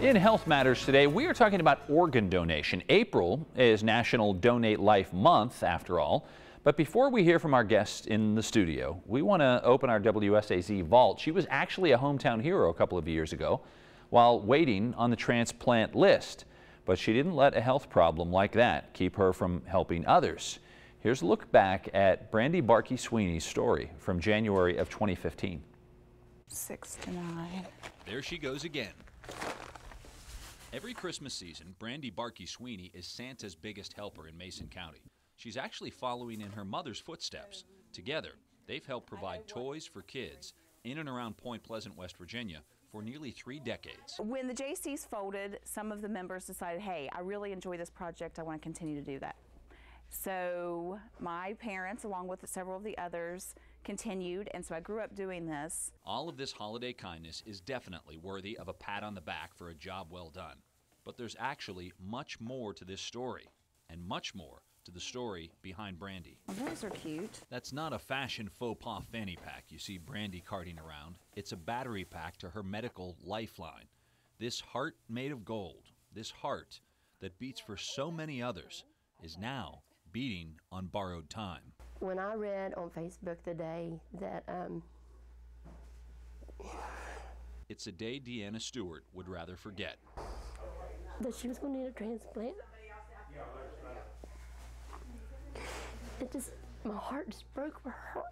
In Health Matters today, we are talking about organ donation. April is National Donate Life Month, after all. But before we hear from our guest in the studio, we want to open our WSAZ vault. She was actually a hometown hero a couple of years ago while waiting on the transplant list. But she didn't let a health problem like that keep her from helping others. Here's a look back at Brandy Barkey Sweeney's story from January of 2015. 6 to 9. There she goes again. Every Christmas season, Brandy Barkey Sweeney is Santa's biggest helper in Mason County. She's actually following in her mother's footsteps. Together, they've helped provide toys for kids in and around Point Pleasant, West Virginia for nearly 3 decades. When the JCs folded, some of the members decided, hey, I really enjoy this project, I want to continue to do that. So my parents, along with several of the others, continued, and so I grew up doing this. All of this holiday kindness is definitely worthy of a pat on the back for a job well done. But there's actually much more to this story, and much more to the story behind Brandy. Oh, those are cute. That's not a fashion faux pas fanny pack you see Brandy carting around. It's a battery pack to her medical lifeline. This heart made of gold, this heart that beats for so many others, is now beating on borrowed time. When I read on Facebook the day that it's a day Deanna Stewart would rather forget. That she was going to need a transplant, my heart just broke for her.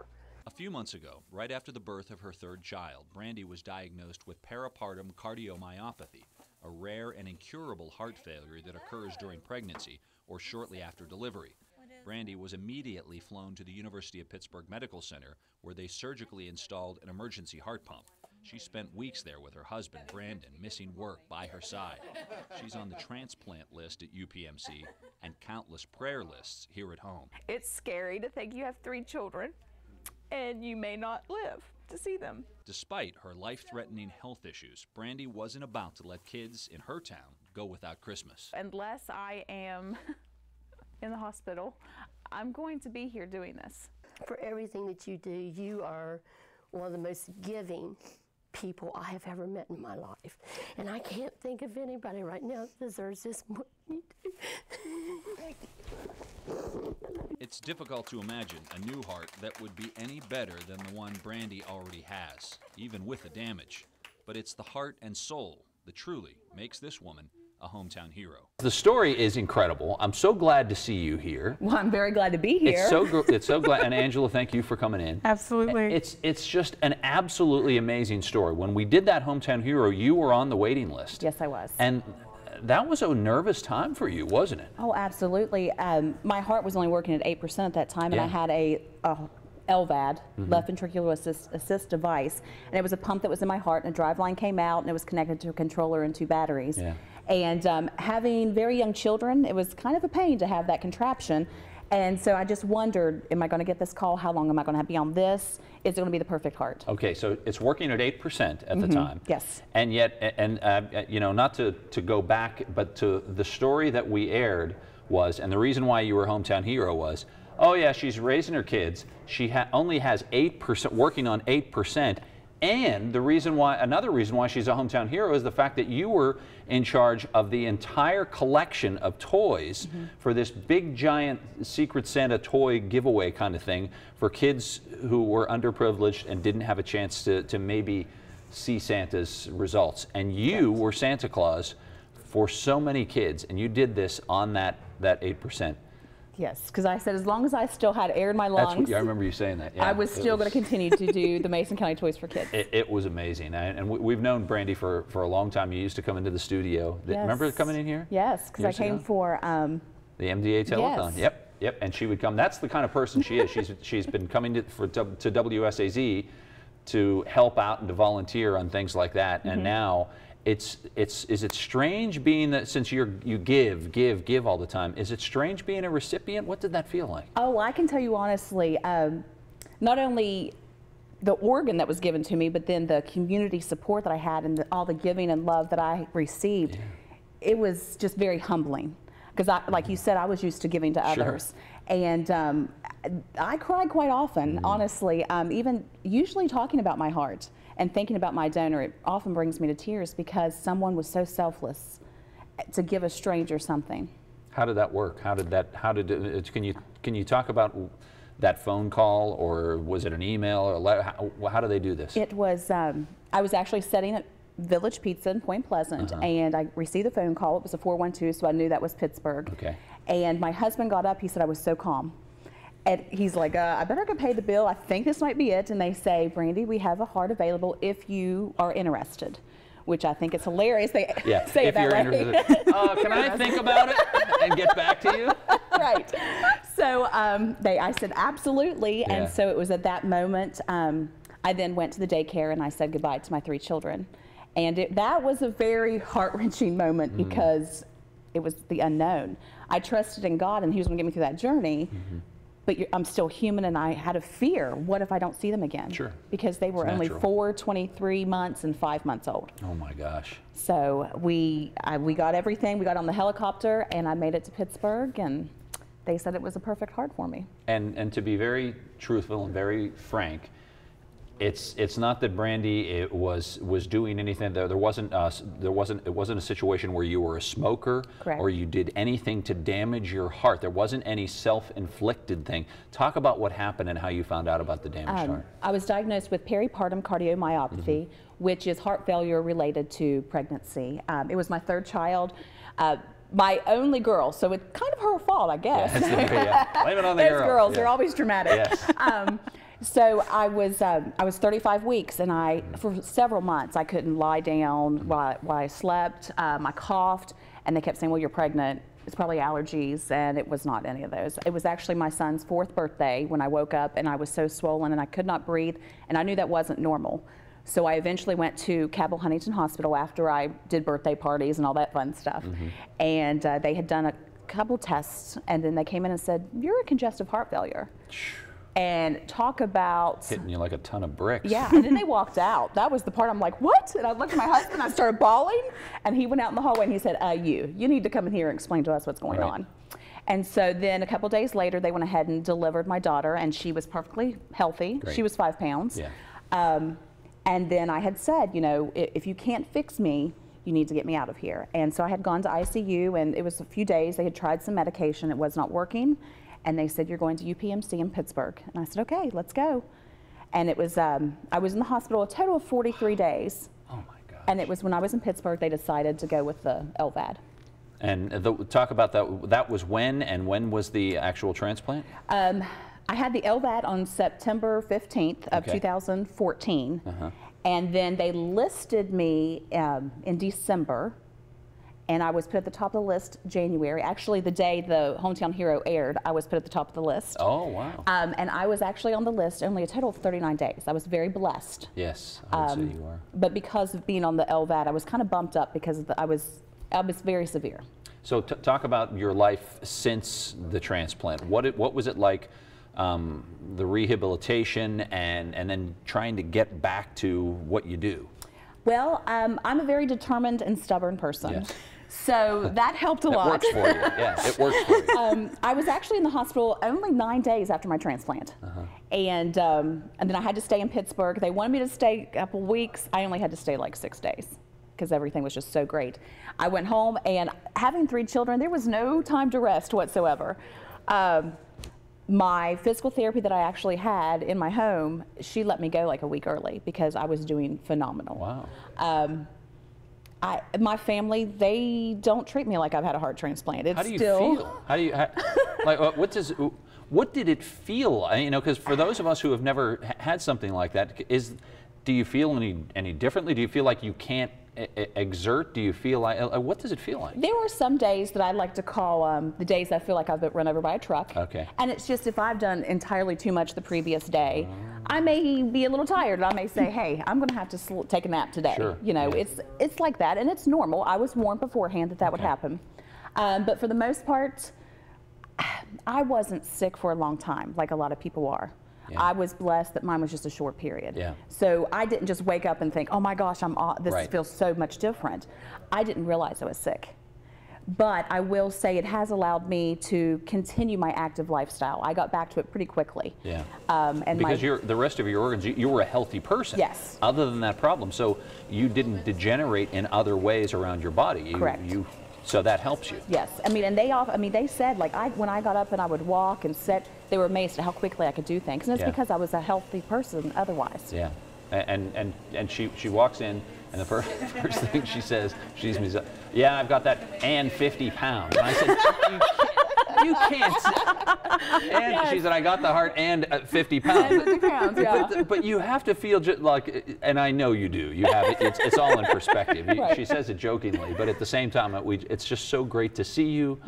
A few months ago, right after the birth of her 3rd child, Brandy was diagnosed with peripartum cardiomyopathy, a rare and incurable heart failure that occurs during pregnancy or shortly after delivery. Brandy was immediately flown to the University of Pittsburgh Medical Center, where they surgically installed an emergency heart pump. She spent weeks there with her husband, Brandon, missing work by her side. She's on the transplant list at UPMC and countless prayer lists here at home. It's scary to think you have 3 children and you may not live to see them. Despite her life-threatening health issues, Brandy wasn't about to let kids in her town go without Christmas. Unless I am in the hospital, I'm going to be here doing this. For everything that you do, you are one of the most giving people I have ever met in my life. And I can't think of anybody right now that deserves this more than you do. It's difficult to imagine a new heart that would be any better than the one Brandy already has, even with the damage. But it's the heart and soul that truly makes this woman a hometown hero. The story is incredible. I'm so glad to see you here. Well, I'm very glad to be here. It's so glad. And Angela, thank you for coming in. Absolutely. It's just an absolutely amazing story. When we did that hometown hero, you were on the waiting list. Yes, I was. And that was a nervous time for you, wasn't it? Oh, absolutely. My heart was only working at 8% at that time, and I had a LVAD, left ventricular assist device, and it was a pump that was in my heart, and a drive line came out, and it was connected to a controller and 2 batteries. Yeah. And having very young children, it was kind of a pain to have that contraption. And so I just wondered, am I going to get this call? How long am I going to be on this? Is it going to be the perfect heart? Okay, so it's working at 8% at the time. Yes. And yet, you know, not to go back, but to the story that we aired was, and the reason why you were hometown hero was, oh yeah, she's raising her kids. She only has 8%, working on 8%. And the reason why, another reason why she's a hometown hero is the fact that you were in charge of the entire collection of toys for this big giant Secret Santa toy giveaway kind of thing for kids who were underprivileged and didn't have a chance to maybe see Santa's results. And you were Santa Claus for so many kids, and you did this on that 8%. Yes, because I said as long as I still had air in my lungs, I remember you saying that. Yeah, I was still going to continue to do the Mason County Toys for Kids. It was amazing, and we've known Brandy for a long time. You used to come into the studio. Yes. Remember coming in here? Yes, because I came for the MDA telethon. Yes. Yep. And she would come. That's the kind of person she is. She's been coming to WSAZ to help out and to volunteer on things like that, and now. Is it strange being that, since you give all the time, is it strange being a recipient? What did that feel like? Oh, I can tell you honestly, not only the organ that was given to me, but then the community support that I had and all the giving and love that I received, it was just very humbling. Because like you said, I was used to giving to others. And I cried quite often, honestly, even usually talking about my heart. And thinking about my donor, it often brings me to tears because someone was so selfless to give a stranger something. How did that work? Can you talk about that phone call, or was it an email, or letter? How do they do this? It was, I was actually sitting at Village Pizza in Point Pleasant, and I received a phone call. It was a 412, so I knew that was Pittsburgh. Okay. And my husband got up. He said I was so calm. And he's like, I better go pay the bill. I think this might be it. And they say, Brandy, we have a heart available if you are interested, which I think is hilarious. They say it that way. Can I think about it and get back to you? Right. So I said, absolutely. Yeah. And so it was at that moment, I then went to the daycare and I said goodbye to my 3 children. And that was a very heart-wrenching moment because it was the unknown. I trusted in God and He was going to get me through that journey. But I'm still human, and I had a fear. What if I don't see them again? Sure. Because they were only 4, 23 months, and 5 months old. Oh my gosh. So we got everything. We got on the helicopter, and I made it to Pittsburgh, and they said it was a perfect heart for me. And to be very truthful and very frank, it's not that Brandy was doing anything. It wasn't a situation where you were a smoker. Correct. Or you did anything to damage your heart. There wasn't any self-inflicted thing. Talk about what happened and how you found out about the damaged heart. I was diagnosed with peripartum cardiomyopathy, which is heart failure related to pregnancy. It was my 3rd child. My only girl, so it's kind of her fault, I guess. Blame it on the Those girls, they're always dramatic. Yes. So I was 35 weeks, and for several months I couldn't lie down while I slept. I coughed, and they kept saying, well, you're pregnant. It's probably allergies, and it was not any of those. It was actually my son's 4th birthday when I woke up, and I was so swollen and I could not breathe, and I knew that wasn't normal. So I eventually went to Cabell Huntington Hospital after I did birthday parties and all that fun stuff. And they had done a couple tests, and then they came in and said, you're a congestive heart failure. And talk about hitting you like a ton of bricks. Yeah, and then they walked out. That was the part I'm like, what? And I looked at my husband, I started bawling, and he went out in the hallway and he said, you need to come in here and explain to us what's going on. And so then a couple days later, they went ahead and delivered my daughter, and she was perfectly healthy. She was 5 pounds. And then I had said, if you can't fix me, you need to get me out of here. And so I had gone to ICU, and it was a few days. They had tried some medication. It was not working. And they said, you're going to UPMC in Pittsburgh. And I said, okay, let's go. And it was, I was in the hospital a total of 43 days. Oh my gosh. And it was when I was in Pittsburgh, they decided to go with the LVAD. And talk about that. That was when, and when was the actual transplant? I had the LVAD on September 15th of 2014. And then they listed me in December. And I was put at the top of the list January. Actually, the day the Hometown Hero aired, I was put at the top of the list. Oh, wow. And I was actually on the list only a total of 39 days. I was very blessed. Yes, I would say you are. But because of being on the LVAD, I was kind of bumped up because I was very severe. So talk about your life since the transplant. What was it like, the rehabilitation and then trying to get back to what you do? Well, I'm a very determined and stubborn person. Yes. So that helped a lot. It works for you. Yeah, it works for you. I was actually in the hospital only 9 days after my transplant. And then I had to stay in Pittsburgh. They wanted me to stay a couple weeks. I only had to stay like 6 days because everything was just so great. I went home, and having 3 children, there was no time to rest whatsoever. My physical therapy that I actually had in my home, she let me go like a week early because I was doing phenomenal. Wow. My family, they don't treat me like I've had a heart transplant. It's how do you feel? Like what did it feel? Because for those of us who have never had something like that, do you feel any differently? Do you feel like you can't exert? Do you feel like, what does it feel like? There were some days that I like to call the days I feel like I've been run over by a truck. Okay. And it's just if I've done entirely too much the previous day, I may be a little tired, and I may say, hey, I'm going to have to take a nap today. Sure. It's like that, and it's normal. I was warned beforehand that would happen. But for the most part, I wasn't sick for a long time like a lot of people are. Yeah. I was blessed that mine was just a short period. Yeah. So I didn't just wake up and think, oh my gosh, this feels so much different. I didn't realize I was sick. But I will say it has allowed me to continue my active lifestyle. I got back to it pretty quickly. Yeah. And because the rest of your organs, you were a healthy person. Yes. Other than that problem, so you didn't degenerate in other ways around your body. Correct. So that helps you. Yes. I mean, and they said, like, when I got up and I would walk and sit, they were amazed at how quickly I could do things. And it's because I was a healthy person otherwise. Yeah. And she walks in, and the first thing she says, she sees me, says, yeah, I've got that and 50 pounds. And I said, you can't. And she said, I got the heart and 50 pounds. And 50 pounds, yeah. But you have to feel just like, and I know you do. You have it. It's all in perspective. Right. She says it jokingly, but at the same time, it's just so great to see you.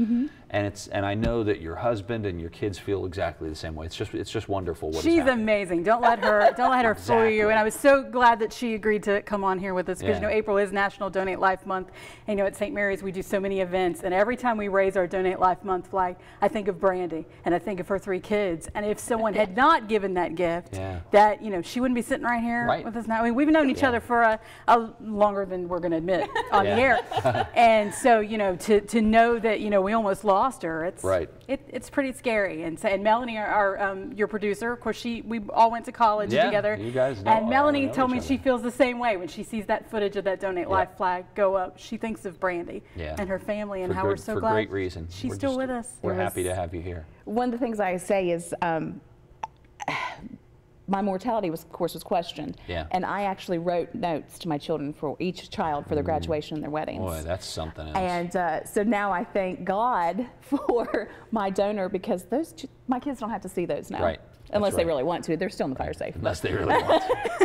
And I know that your husband and your kids feel exactly the same way. It's just wonderful. She's amazing. Don't let her fool you. And I was so glad that she agreed to come on here with us because April is National Donate Life Month. And at St. Mary's we do so many events, and every time we raise our Donate Life Month flag, I think of Brandy and I think of her 3 kids. And if someone had not given that gift, that she wouldn't be sitting right here with us now. I mean, we've known each other for a longer than we're going to admit on the air. And so to know that we almost lost her, it's pretty scary. And Melanie, your producer, of course, we all went to college together. You guys know, and Melanie told me she feels the same way when she sees that footage of that Donate Life flag go up. She thinks of Brandy and her family and how we're so glad. For great reason. She's still with us. We're happy to have you here. One of the things I say is my mortality was questioned. And I actually wrote notes to my children for each child for their graduation and their weddings. Boy, that's something else. And so now I thank God for my donor because my kids don't have to see those now. Right. Unless they really want to. They're still in the fire safe. Unless they really want to.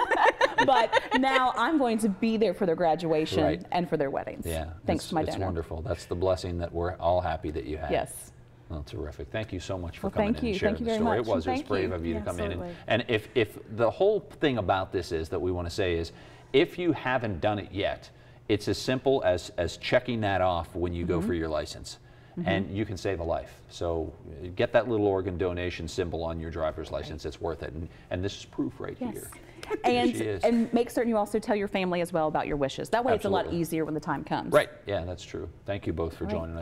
But now I'm going to be there for their graduation and for their weddings. Yeah. Thanks to my donor. It's wonderful. That's the blessing that we're all happy that you have. Yes. Well, terrific. Thank you so much for coming in and sharing the the story. It was Thank brave of you to come in. And if the whole thing about this is that we want to say is, if you haven't done it yet, it's as simple as checking that off when you go for your license. And you can save a life. So get that little organ donation symbol on your driver's license. It's worth it. And this is proof right here. And make certain you also tell your family as well about your wishes. That way it's a lot easier when the time comes. Right. Yeah, that's true. Thank you both for joining us.